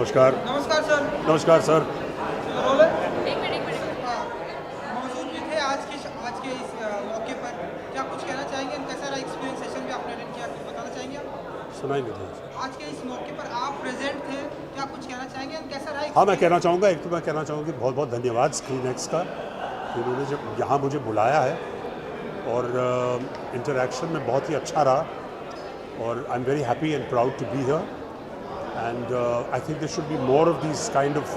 नमस्कार। नमस्कार सर। नमस्कार सर। रोल है? एक मिनट। हाँ, मौजूद भी थे आज के इस मौके पर। क्या कुछ कहना चाहेंगे? कैसा रहा एक्सपीरियंस सेशन में आपने अटेंड किया, कुछ बताना चाहेंगे आप? सुनाई नहीं दिया। आज के इस मौके पर आप प्रेजेंट थे, क्या कुछ कहना चाहेंगे? कैसा रहा हाँ, मैं एक्सपीरियंस? कहना चाहूँगा, एक तो मैं कहना चाहूँगा कि बहुत बहुत धन्यवाद स्क्रीनएक्स का कि उन्होंने जब यहाँ मुझे बुलाया है और इंटरेक्शन में बहुत ही अच्छा रहा और I am very happy and proud to be here and I think there should be more of these kind of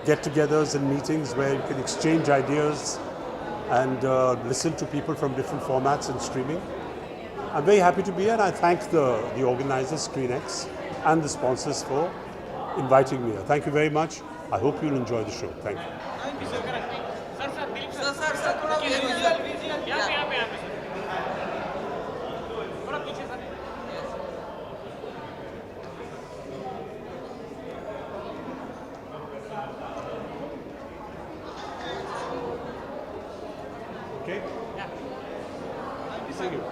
get-togethers and meetings where you can exchange ideas and listen to people from different formats and streaming. I'm very happy to be here and I thank the organizers, ScreenX, and the sponsors for inviting me here. Thank you very much. I hope you'll enjoy the show. Thank you. Thank you sir. Sir थोड़ा visual. Okay? Thank you.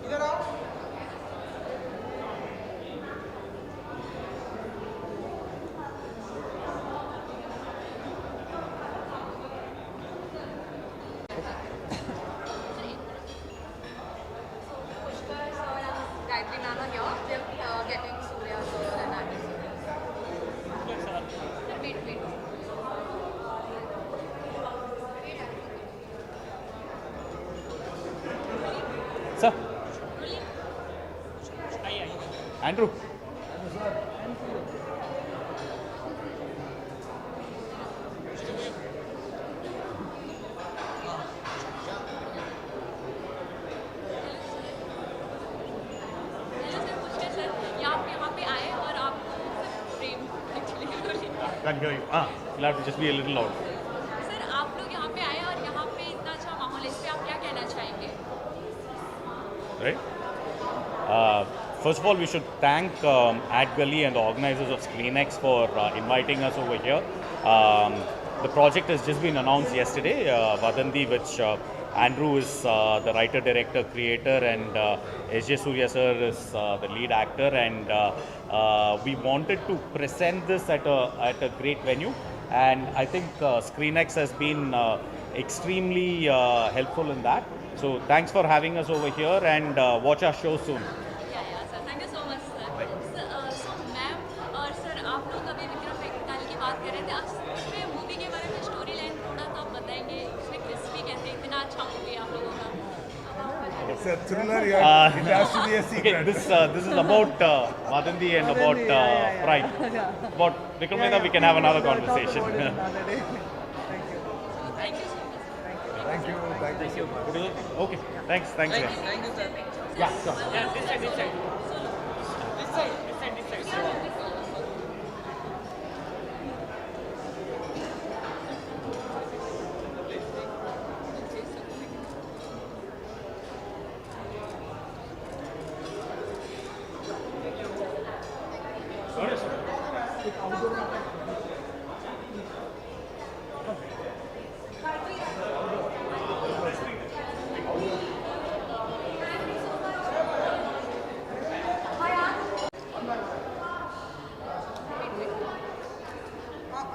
इधर आओ। Gayatri Nana here. They're getting Surya sir and Andy sir. Wait. Sir. Andrew. Sir यहाँ पे आए और आपको प्रेम Can't hear you. You'll have to just be a little loud. Sir आप लोग यहाँ पे आए और यहाँ पे इतना अच्छा माहौल है, इस पे आप क्या कहना चाहेंगे? Right? First of all, we should thank AdGully and the organizers of ScreenX for inviting us over here. The project has just been announced yesterday, Vadanti, which Andrew is the writer, director, creator, and S.J. Surya sir is the lead actor. And we wanted to present this at a great venue. And I think ScreenX has been extremely helpful in that. So thanks for having us over here and watch our show soon. Sir thank you so much sir. So ma'am और sir आप लोग अभी विक्रम बेताल की बात कर रहे थे, उसमें मूवी के बारे में स्टोरी लाइन थोड़ा सा बताएंगे? इसमें क्रिस्पी कहते हैं, इतना अच्छा मूवी आप लोगों का। It's a thriller, yeah. It has to be a Okay, secret. this is about Vadanti and about Pride. About Vikram Vedha, we can have another conversation. Another day. Thank you. Thank you so much. Thank you. Okay, thanks. Yeah. Thank you sir. Yeah, sure.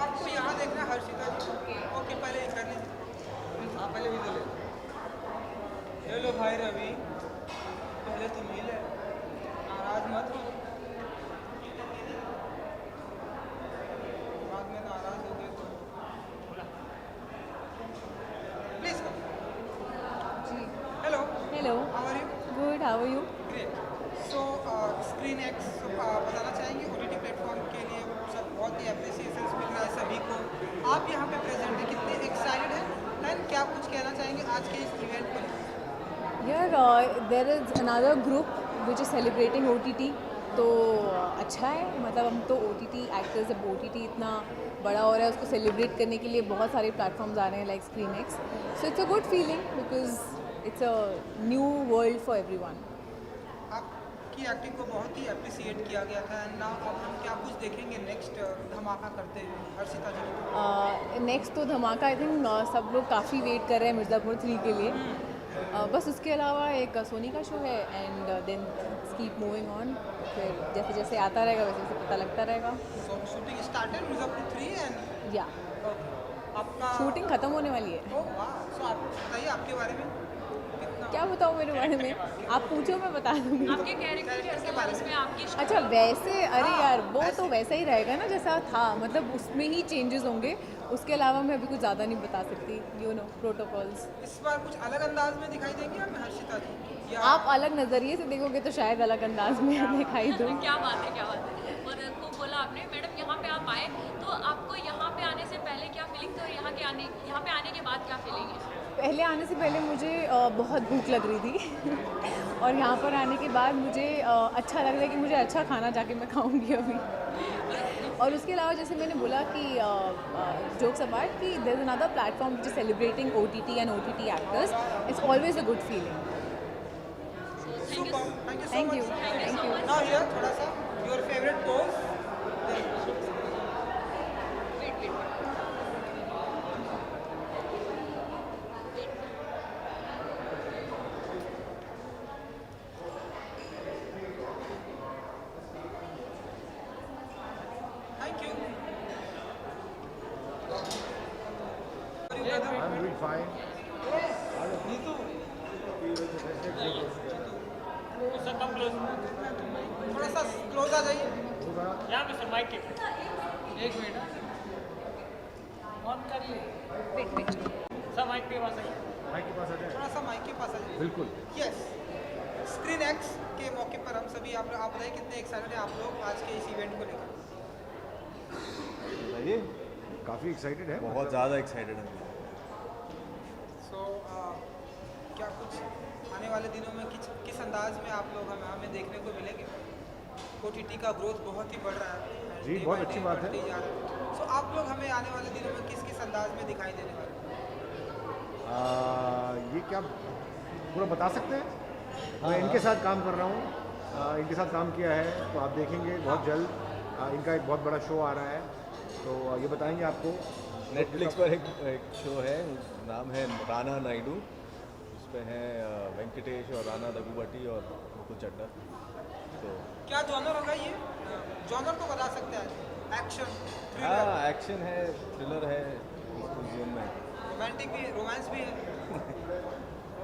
आपको यहाँ देखना है हर्षिता जी। Okay पहले ये कर लीजिए। हाँ पहले भी ले। ये लो भाई रवि, पहले तुम ही ले, नाराज मत हो। बाद में नाराज हो गए तो please come. Hello. Hello, how are you? good, how are you? Great. So ScreenX बताना चाहेंगे OTT प्लेटफॉर्म के लिए सब बहुत ही अप्रिसिएशंस मिल रहा है सभी को। आप यहाँ पे प्रेजेंट हैं, कितने एक्साइटेड हैं एंड क्या कुछ कहना चाहेंगे आज के इस इवेंट को? Yeah, there is another group which is celebrating OTT, तो अच्छा है, मतलब हम तो OTT एक्टर्स, अब OTT इतना बड़ा हो रहा है, उसको सेलिब्रेट करने के लिए बहुत सारे प्लेटफॉर्म्स आ रहे हैं like ScreenX, so it's a good feeling because it's a new world for everyone. आप आपकी एक्टिंग को बहुत ही अप्रिसिएट किया गया था एंड नाउ अब हम क्या कुछ देखेंगे नेक्स्ट धमाका करते हुए हर्षिता जी की? नेक्स्ट तो धमाका आई थिंक सब लोग काफ़ी वेट कर रहे हैं मिर्ज़ापुर 3 के लिए। बस उसके अलावा एक सोनी का शो है and then keep moving on. फिर जैसे जैसे आता रहेगा वैसे वैसे पता लगता रहेगा। सो शूटिंग स्टार्टेड मिर्जापुर 3 एंड या आपका शूटिंग ख़त्म होने वाली है। ओह वाह, सो आप बताइए आपके बारे में कितना क्या बताऊँ मेरे बारे में, आप पूछो मैं बता दूँगी। आपके कैरेक्टर कैसे था उसमें आपकी अच्छा वैसे, अरे यार वो तो वैसा ही रहेगा ना जैसा था, मतलब उसमें ही चेंजेस होंगे। उसके अलावा मैं अभी कुछ ज़्यादा नहीं बता सकती, यू नो प्रोटोकॉल्स। इस बार कुछ अलग अंदाज में दिखाई देंगी हमें हर्षिता जी या आप अलग नज़रिए से देखोगे तो शायद अलग अंदाज में दिखाई दूँ। क्या बात है, क्या बात है। और खूब बोला आपने मैडम। यहाँ पे आप आए तो आपको यहाँ पे आने से पहले क्या फीलिंग थी और यहाँ पे आने के बाद क्या फीलिंग है? पहले आने से पहले मुझे बहुत भूख लग रही थी और यहाँ पर आने के बाद मुझे अच्छा लग रहा है कि मुझे अच्छा खाना जाके मैं खाऊंगी अभी। और उसके अलावा जैसे मैंने बोला कि जोक्स अपार्ट कि there is another platform which is celebrating OTT and OTT actors, it's always a good feeling. Super, thank you so thank you, much. Thank you. Now here थोड़ा सा your favourite pose. Wait wait thank you. I'm doing fine. थोड़ा सा close आ जाइए। एक minute on करिए। Wait wait. सब mic के पास आइए। माइक के पास आ जाए। थोड़ा सा माइक के पास आ जाइए। बिल्कुल। यस, स्क्रीन एक्स के मौके पर हम सभी आप बताइए कितने एक्साइटेड हैं आप लोग आज के इस इवेंट को लेकर? बताइए। काफ़ी एक्साइटेड है। बहुत ज़्यादा एक्साइटेड है। सो क्या कुछ आने वाले दिनों में किस अंदाज में आप लोग हमें देखने को मिलेंगे? OTT का ग्रोथ बहुत ही बढ़ रहा है। जी, बहुत अच्छी बात है। सो आप लोग हमें आने वाले दिनों में किस अंदाज में दिखाई देने वाले हैं? ये क्या पूरा बता सकते हैं? मैं इनके साथ काम कर रहा हूँ, इनके साथ काम किया है, तो आप देखेंगे बहुत जल्द। इनका एक बहुत बड़ा शो आ रहा है, तो ये बताएंगे आपको। नेटफ्लिक्स पर एक शो है, नाम है राना नायडू। उस पर हैं वेंकटेश और राना दगुबटी और मुकुल चड्डा। तो क्या जॉनर होगा ये? जॉनर तो बता सकते हैं। एक्शन, हाँ, थ्रिलर, एक्शन है, थ्रिलर है, उस जोन में। रोमांटिक भी है, रोमांस भी है।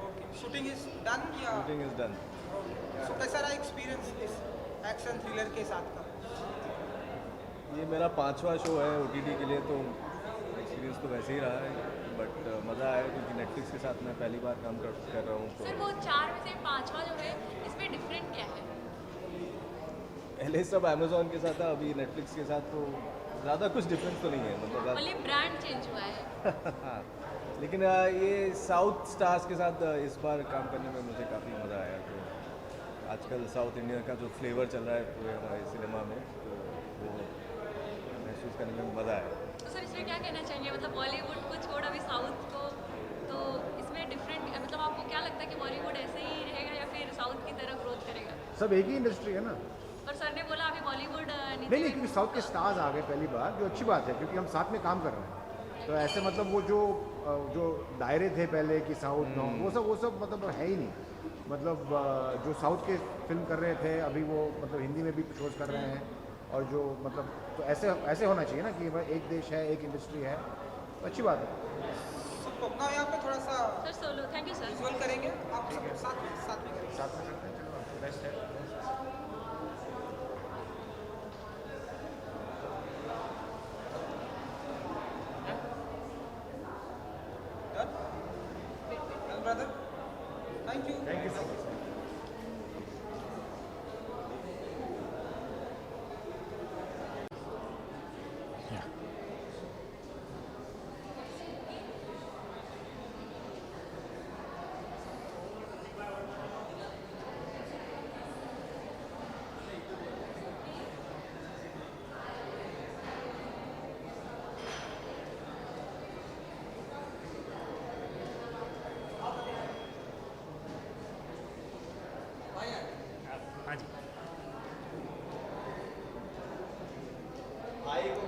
ओके, शूटिंग इज डन या? Shooting is done. सो कैसा रहा एक्सपीरियंस इस एक्शन थ्रिलर के साथ का? ये मेरा 5वां शो है OTT के लिए, तो एक्सपीरियंस तो वैसे ही रहा है, बट मज़ा आया क्योंकि नेटफ्लिक्स के साथ मैं पहली बार काम कर रहा हूँ। सर तो वो 4 में से 5वां जो है इसमें डिफरेंट क्या है? पहले सब अमेजोन के साथ था, अभी नेटफ्लिक्स के साथ, तो ज़्यादा कुछ डिफरेंस तो नहीं है, मतलब ओनली ब्रांड चेंज हुआ है। हाँ, लेकिन ये साउथ स्टार्स के साथ इस बार काम करने में मुझे काफ़ी मज़ा आया। तो आजकल साउथ इंडिया का जो फ्लेवर चल रहा है पूरे हमारे सिनेमा में, तो वो महसूस करने में मज़ा आया। तो सर इसमें क्या कहना चाहिए, मतलब बॉलीवुड को छोड़ अभी साउथ को, तो इसमें डिफरेंट मतलब आपको क्या लगता है कि बॉलीवुड ऐसे ही रहेगा या फिर साउथ की तरफ ग्रोथ करेगा? सब एक ही इंडस्ट्री है ना। पर सर ने बोला अभी बॉलीवुड नहीं, क्योंकि साउथ के स्टार्स आ गए पहली बार, जो अच्छी बात है क्योंकि हम साथ में काम कर रहे हैं। तो ऐसे मतलब वो जो दायरे थे पहले कि साउथ नॉर्थ, वो सब मतलब है ही नहीं। मतलब जो साउथ के फिल्म कर रहे थे अभी वो मतलब हिंदी में भी शोज कर रहे हैं, और जो मतलब तो ऐसे होना चाहिए ना कि भाई एक देश है, एक इंडस्ट्री है, तो अच्छी बात है। सो ना यहाँ पे थोड़ा सा sir solo. Thank you sir. Visual करेंगे आप सब साथ में करेंगे। साथ में करते हैं, चलो बेस्ट है। Done? Brother, thank you. Thank you so much.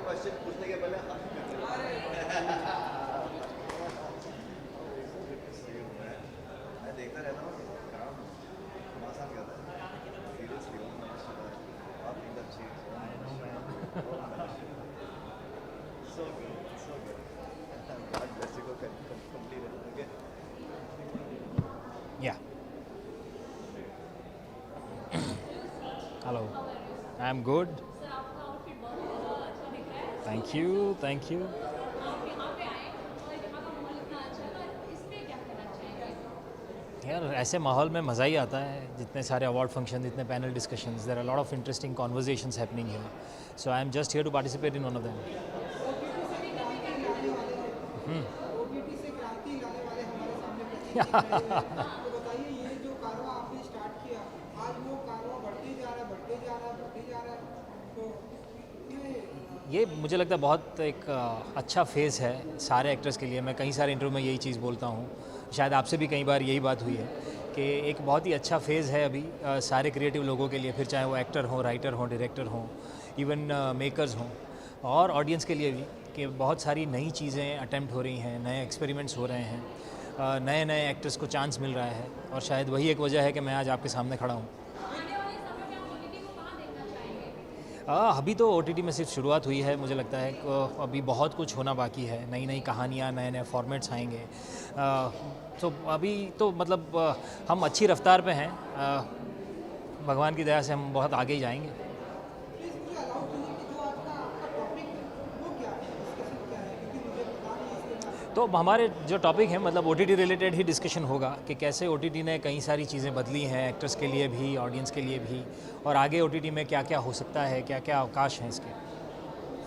Question पूछने के पहले मैं देखता रहता हूँ काम आसान करता है सीरियसली आप एकदम अच्छी so good God bless you को complete okay Yeah. Hello. I'm good. Sir आपका आउटफिट बहुत अच्छा दिख रहा है। Thank you. Thank you. आप यहाँ पे आए और यहाँ का माहौल इतना अच्छा है, तो इस पे क्या कहना चाहेंगे? यार ऐसे माहौल में मज़ा ही आता है. जितने सारे अवार्ड फंक्शन, जितने panel discussions, there are lot of interesting conversations happening here. So I am just here to participate in one of them. OTT से क्रांति लाने वाले हमारे सामने प्रतिनिधि खड़े हुए हैं। तो बताइए ये जो कारवां आपने स्टार्ट किया, आज वो कारवां बढ़ते जा रहा है, बढ़ते जा रहा है, बढ़ते जा रहा है, तो ये मुझे लगता है बहुत एक अच्छा फेज़ है सारे एक्टर्स के लिए. मैं कई सारे इंटरव्यू में यही चीज़ बोलता हूँ, शायद आपसे भी कई बार यही बात हुई है कि एक बहुत ही अच्छा फेज़ है अभी सारे क्रिएटिव लोगों के लिए, फिर चाहे वो एक्टर हों, राइटर हों, डायरेक्टर हों, इवन मेकर्स हों, और ऑडियंस के लिए भी, कि बहुत सारी नई चीज़ें अटेम्प्ट हो रही हैं, नए एक्सपेरिमेंट्स हो रहे हैं, नए नए एक्टर्स को चांस मिल रहा है, और शायद वही एक वजह है कि मैं आज आपके सामने खड़ा हूँ. आने वाले समय में आप ओटीटी को कहाँ देखना चाहेंगे? अभी तो OTT में सिर्फ शुरुआत हुई है. मुझे लगता है कि अभी बहुत कुछ होना बाकी है. नई नई कहानियाँ, नए नए फॉर्मेट्स आएंगे. तो अभी तो मतलब हम अच्छी रफ्तार पे हैं. भगवान की दया से हम बहुत आगे ही जाएंगे. प्लीज़ मुझे अलाउ कीजिए कि जो आज का आपका टॉपिक वो क्या है, डिस्कशन क्या है, क्योंकि मुझे पता नहीं है इसके बारे में। तो हमारे जो टॉपिक है मतलब OTT रिलेटेड ही डिस्कशन होगा कि कैसे OTT ने कई सारी चीज़ें बदली हैं एक्टर्स के लिए भी, ऑडियंस के लिए भी, और आगे OTT में क्या क्या हो सकता है, क्या क्या अवकाश हैं इसके.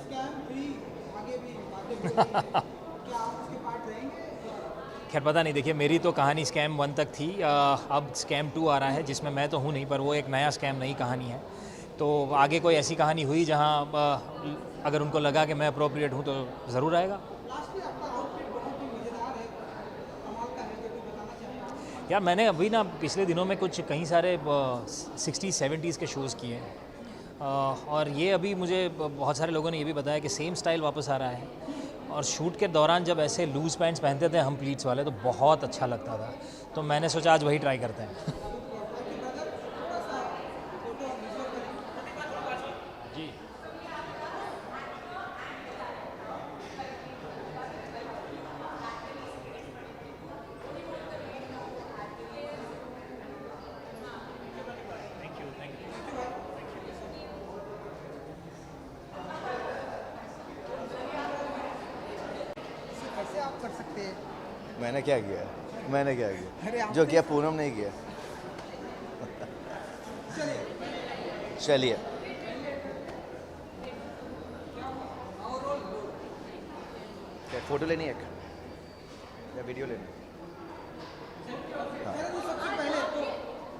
स्कैम फ्री आगे भी बातें हो रही हैं। क्या आप उसके पार्ट रहेंगे? खैर पता नहीं. देखिए मेरी तो कहानी स्कैम 1 तक थी. अब स्कैम 2 आ रहा है जिसमें मैं तो हूँ नहीं, पर वो एक नया स्कैम, नई कहानी है. तो आगे कोई ऐसी कहानी हुई जहाँ अगर उनको लगा कि मैं अप्रोप्रिएट हूँ तो ज़रूर आएगा. लास्टली आपका आउटफिट बहुत ही मज़ेदार है, कमाल का है, जो कुछ बताना चाहेंगे आप? यार मैंने अभी ना पिछले दिनों में कुछ कई सारे 60s-70s के शोज़ किए हैं, और ये अभी मुझे बहुत सारे लोगों ने ये भी बताया कि सेम स्टाइल वापस आ रहा है. और शूट के दौरान जब ऐसे लूज़ पैंट्स पहनते थे हम प्लीट्स वाले तो बहुत अच्छा लगता था. तो मैंने सोचा आज वही ट्राई करते हैं. जी. इसे कैसे आप कर सकते हैं? मैंने क्या किया मैंने क्या अरे किया आप जो किया पूनम नहीं किया. चलिए क्या फोटो लेनी है या वीडियो लेनी है? मेरा तो सबसे पहले तो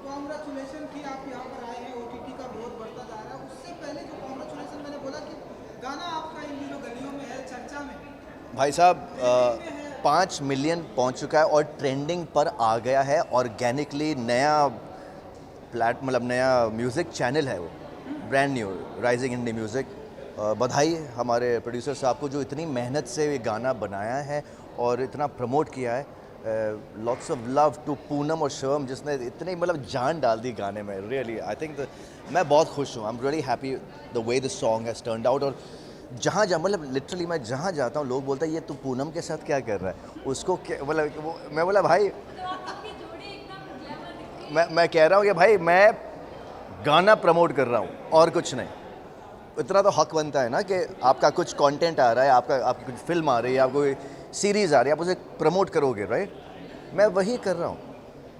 कॉन्ग्रेचुलेशन कि आप यहाँ पर आए हैं, ओटीटी का ग्रोथ बढ़ता जा रहा है. उससे पहले जो कॉन्ग्रेचुलेशन मैंने बोला कि गाना आपका इन दिनों गलियों में है, चर्चा में. भाई साहब 5 मिलियन पहुंच चुका है और ट्रेंडिंग पर आ गया है. ऑर्गेनिकली नया मतलब नया म्यूज़िक चैनल है वो, brand new rising indie music. बधाई हमारे प्रोड्यूसर साहब को जो इतनी मेहनत से ये गाना बनाया है और इतना प्रमोट किया है. Lots of love to Poonam और शिवम जिसने इतनी मतलब जान डाल दी गाने में. रियली आई थिंक मैं बहुत खुश हूँ. I am really happy the way the song has turned out. और जहाँ मतलब लिटरली मैं जहाँ जाता हूँ लोग बोलते हैं ये तू पूनम के साथ क्या कर रहा है, उसको क्या मतलब मैं बोला भाई तो आपकी जोड़ी एकदम ग्लैमर दिख रही है। मैं कह रहा हूँ कि भाई मैं गाना प्रमोट कर रहा हूँ और कुछ नहीं. इतना तो हक बनता है ना कि आपका कुछ कंटेंट आ रहा है, आपकी कुछ फिल्म आ रही है, आपको सीरीज़ आ रही है, आप उसे प्रमोट करोगे. राइट, मैं वही कर रहा हूँ.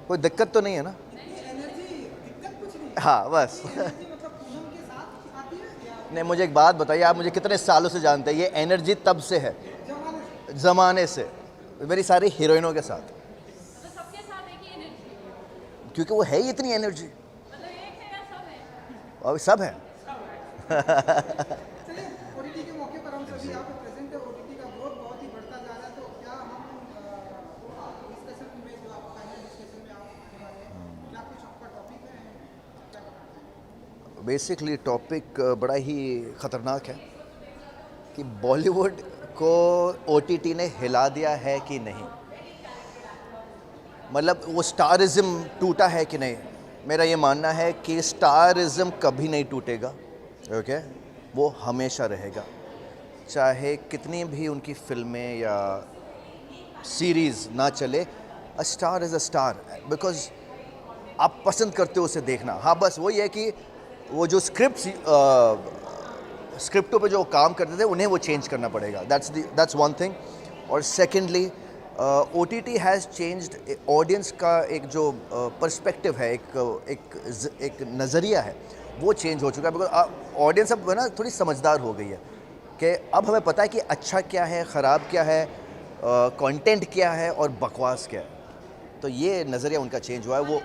कोई दिक्कत तो नहीं है ना? एनर्जी दिक्कत कुछ नहीं. हाँ बस. एनर्जी मतलब पूनम के साथ आती है या नहीं, मुझे एक बात बताइए, आप मुझे कितने सालों से जानते हैं? ये एनर्जी तब से है, जमाने से? ज़माने से, मेरी सारी हीरोइनों के साथ, तो सबके साथ एक ही एनर्जी, क्योंकि वो है ही इतनी एनर्जी. मतलब एक है या सब है? और सब है. चलिए ओटीटी के मौके पर हम सभी यहाँ पे प्रेजेंट है. ओटीटी का ग्रोथ बहुत ही बढ़ता जा रहा है, तो क्या हम डिस्कशन में जो आप फाइनल डिस्कशन में आप आने वाले हैं, क्या कुछ आपका टॉपिक है, क्या बताना है? बेसिकली टॉपिक बड़ा ही ख़तरनाक है कि बॉलीवुड को OTT ने हिला दिया है कि नहीं, मतलब वो स्टारिज़म टूटा है कि नहीं। मेरा ये मानना है कि स्टारिज़म कभी नहीं टूटेगा, ओके, वो हमेशा रहेगा, चाहे कितनी भी उनकी फिल्में या सीरीज़ ना चले। A star is a star, because आप पसंद करते हो उसे देखना। हाँ, बस वही है कि वो जो स्क्रिप्टों पे जो काम करते थे उन्हें वो चेंज करना पड़ेगा। That's one thing. और secondly OTT has changed audience का एक जो पर्सपेक्टिव है, एक नज़रिया है, वो चेंज हो चुका है। बिकॉज ऑडियंस अब ना थोड़ी समझदार हो गई है कि अब हमें पता है कि अच्छा क्या है, ख़राब क्या है, कंटेंट क्या है और बकवास क्या है। तो ये नज़रिया उनका चेंज हुआ है। वो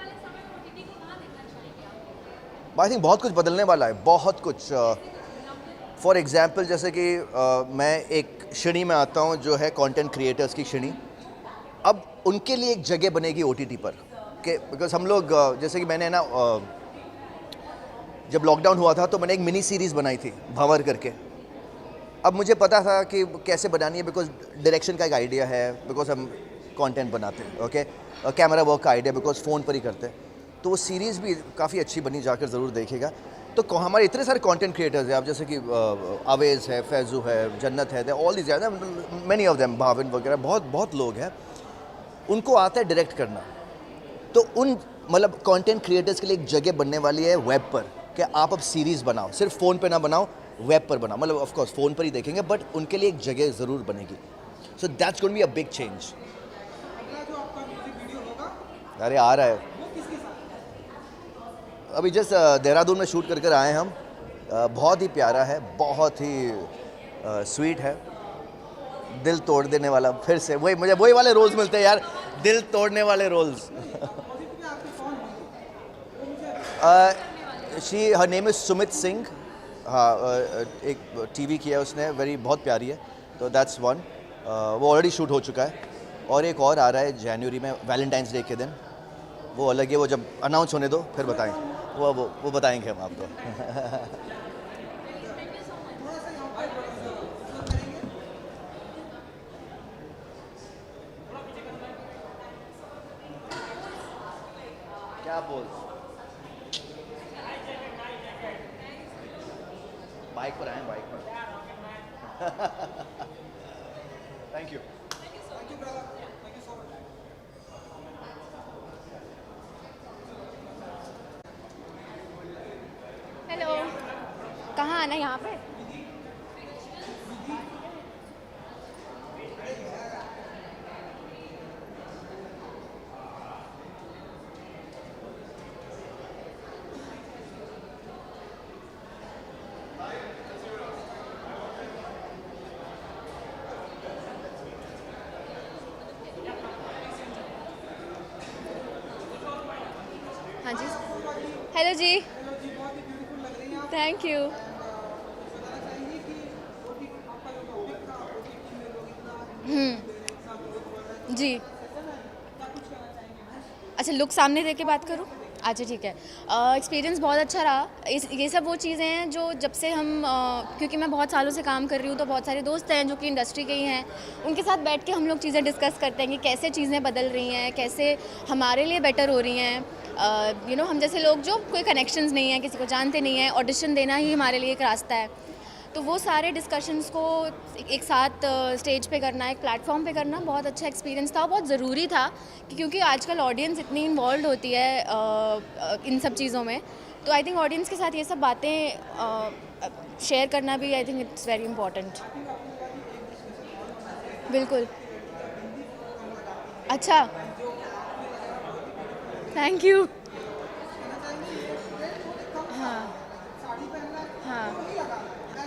आई थिंक बहुत कुछ बदलने वाला है, बहुत कुछ। फॉर एग्ज़ाम्पल जैसे कि मैं एक श्रेणी में आता हूँ जो है कंटेंट क्रिएटर्स की श्रेणी। अब उनके लिए एक जगह बनेगी OTT पर, कि बिकॉज हम लोग जैसे कि मैंने ना जब लॉकडाउन हुआ था तो मैंने एक मिनी सीरीज़ बनाई थी भंवर करके। अब मुझे पता था कि कैसे बनानी है, बिकॉज डायरेक्शन का एक आइडिया है, बिकॉज हम कंटेंट बनाते हैं, ओके, कैमरा वर्क का आइडिया बिकॉज फ़ोन पर ही करते हैं। तो वो सीरीज़ भी काफ़ी अच्छी बनी, जाकर ज़रूर देखेगा। तो हमारे इतने सारे कंटेंट क्रिएटर्स हैं, आप जैसे कि अवेज़ है, फैज़ू है, जन्नत है, ऑल दीज ज़्यादा मैनी ऑफ देम, भाविन वगैरह, बहुत लोग हैं। उनको आता है डायरेक्ट करना। तो उन मतलब कंटेंट क्रिएटर्स के लिए एक जगह बनने वाली है वेब पर, कि आप अब सीरीज़ बनाओ, सिर्फ फ़ोन पे ना बनाओ, वेब पर बनाओ। मतलब ऑफ कोर्स फ़ोन पर ही देखेंगे, बट उनके लिए एक जगह ज़रूर बनेगी। So that's going to be a big change. अगला जो आपका म्यूजिक वीडियो होगा अरे आ रहा है, वो किसके साथ? अभी जस्ट देहरादून में शूट कर आए हम। बहुत ही प्यारा है, बहुत ही स्वीट है, दिल तोड़ देने वाला। फिर से मुझे वही वाले रोल्स मिलते हैं यार, दिल तोड़ने वाले roles. Her name is Sumit Singh. हाँ, एक TV किया है उसने, बहुत प्यारी है। तो दैट्स वन, वो ऑलरेडी शूट हो चुका है। और एक और आ रहा है जनवरी में, वैलेंटाइंस डे के दिन, वो अलग है। वो जब अनाउंस होने दो फिर बताएंगे, वो बताएंगे हम आपको। क्या बोल, बाइक पर आए, बाइक पर। Thank you. हेलो, कहाँ आना है? यहाँ पे? हाँ जी, हेलो जी, थैंक यू। जी, अच्छा लुक सामने दे के बात करूँ? अच्छा ठीक है। एक्सपीरियंस बहुत अच्छा रहा। ये सब वो चीज़ें हैं जो जब से हम क्योंकि मैं बहुत सालों से काम कर रही हूँ, तो बहुत सारे दोस्त हैं जो कि इंडस्ट्री के ही हैं, उनके साथ बैठ के हम लोग चीज़ें डिस्कस करते हैं कि कैसे चीज़ें बदल रही हैं, कैसे हमारे लिए बेटर हो रही हैं। हम जैसे लोग जो कोई कनेक्शंस नहीं है, किसी को जानते नहीं हैं, ऑडिशन देना ही हमारे लिए एक रास्ता है। तो वो सारे डिस्कशंस को एक साथ स्टेज पे करना, एक प्लेटफॉर्म पे करना बहुत अच्छा एक्सपीरियंस था, बहुत ज़रूरी था क्योंकि आजकल ऑडियंस इतनी इन्वॉल्व होती है इन सब चीज़ों में। तो आई थिंक ऑडियंस के साथ ये सब बातें शेयर करना भी आई थिंक इट्स वेरी इम्पॉर्टेंट। बिल्कुल। अच्छा, थैंक यू। हाँ हाँ,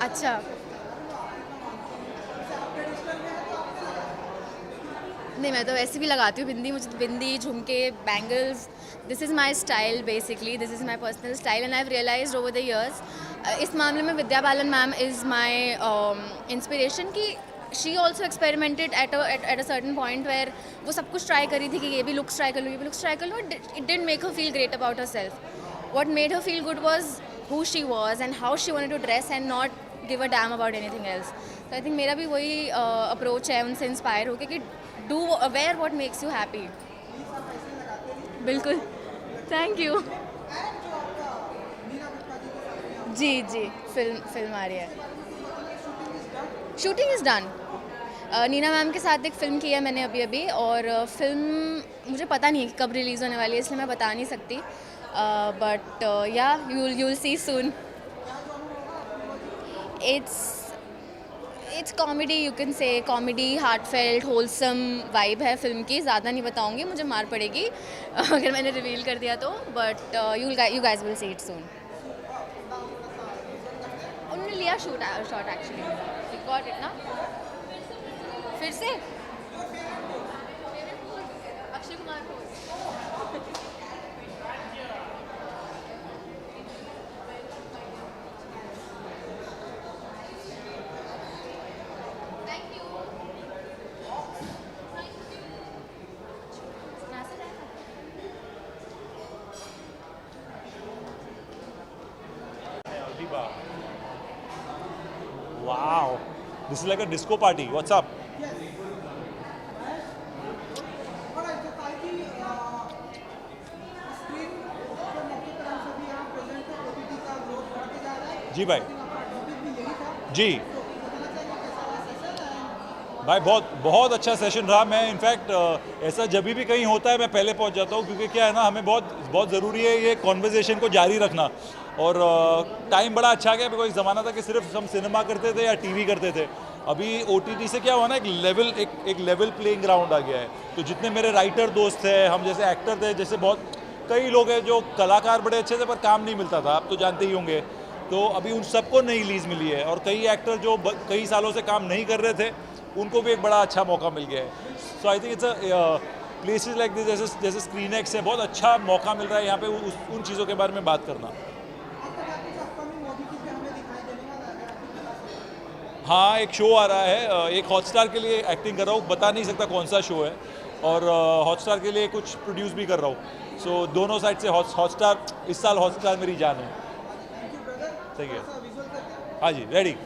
अच्छा नहीं, मैं तो वैसे भी लगाती हूँ बिंदी। मुझे बिंदी, झुमके, bangles, this is my style basically, this is my personal style and I have realised over the years. इस मामले में Vidya Balan ma'am is my inspiration कि she also experimented at a certain point where वो सब कुछ ट्राई करी थी कि ये भी लुक्स ट्राई कर लो, ये भी लुक्स ट्राई कर लो। It didn't make her feel great about herself. What made her feel good was who she was and how she wanted to dress and not give a damn about anything else. So I think मेरा भी वही approach है उनसे inspire होके कि do wear what makes you happy. बिल्कुल, thank you. जी film आ रही है. Shooting is done. Neena ma'am के साथ एक फ़िल्म की है मैंने अभी और फिल्म मुझे पता नहीं है कि कब रिलीज़ होने वाली है, इसलिए मैं बता नहीं सकती. बट या you will see soon. It's comedy, you can say comedy, heartfelt, wholesome vibe है फिल्म की. ज़्यादा नहीं बताऊंगी, मुझे मार पड़ेगी अगर मैंने रिवील कर दिया तो. But you guys will see it सून. उन्होंने लिया शॉट एक्चुअली. गॉट इट ना. फिर से अक्षय कुमार को. Wow, this is like a disco party. What's up? जी भाई. जी भाई, बहुत अच्छा सेशन रहा. मैं इनफैक्ट ऐसा जब भी कहीं होता है मैं पहले पहुंच जाता हूँ, क्योंकि क्या है ना, हमें बहुत ज़रूरी है ये कॉन्वर्जेसन को जारी रखना. और टाइम बड़ा अच्छा गया, बिकॉज एक ज़माना था कि सिर्फ हम सिनेमा करते थे या टीवी करते थे. अभी OTT से क्या हुआ ना, एक लेवल प्लेइंग ग्राउंड आ गया है. तो जितने मेरे राइटर दोस्त थे, हम जैसे एक्टर थे, जैसे बहुत कई लोग हैं जो कलाकार बड़े अच्छे थे पर काम नहीं मिलता था, आप तो जानते ही होंगे. तो अभी उन सबको नई लीज मिली है. और कई एक्टर जो कई सालों से काम नहीं कर रहे थे, उनको भी एक बड़ा अच्छा मौका मिल गया है. So I think it's a places like this, जैसे स्क्रीनएक्स है, बहुत अच्छा मौका मिल रहा है यहाँ पे उन चीज़ों के बारे में बात करना. हाँ, एक शो आ रहा है, एक हॉटस्टार के लिए एक्टिंग कर रहा हूँ, बता नहीं सकता कौन सा शो है. और हॉटस्टार के लिए कुछ प्रोड्यूस भी कर रहा हूँ. सो दोनों साइड से हॉटस्टार, इस साल हॉटस्टार मेरी जान है. ठीक है. हाँ जी, ready.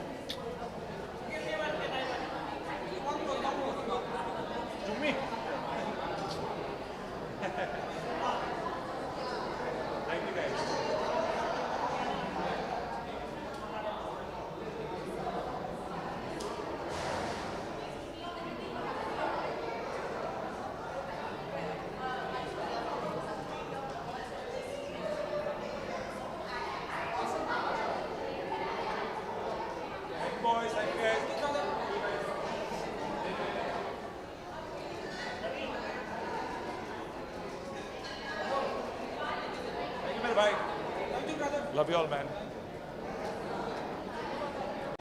Love you all, man.